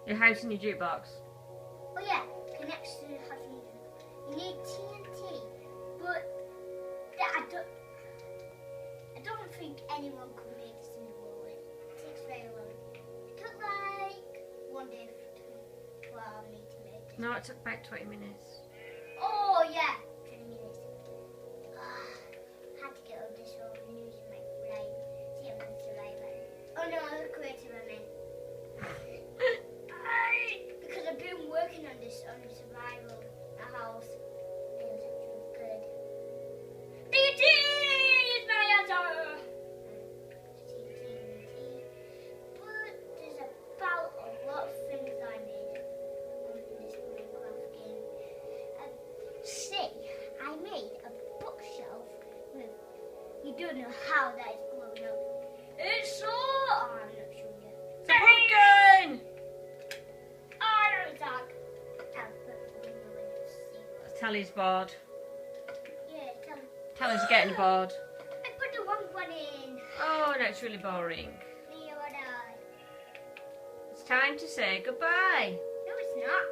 Your house and your jukebox. Oh yeah, connects to the house and your jukebox. You need TNT, but I don't think anyone could make this in the world. It takes very long. It took like 1 day for me to make this. No, it took about 20 minutes. Oh yeah, 20 minutes. Had to get all this over and use my flame. See, I'm going to survive it. Oh no, I look creative, I mean. Because I've been working on this, on survival, a house. It was actually good. TNT is my answer! TNT. But there's about a lot of things I made on this Minecraft game. See, I made a bookshelf with, you don't know how that is blown up. It's so, oh, I'm not showing you. It's a pumpkin! Oh, no, it's dark. I'll put it in the window to see. Tally's bored. Yeah, tell me. Tally's getting bored. I put the wrong one in. Oh, that's really boring. Yeah, what I? It's time to say goodbye. No, it's not.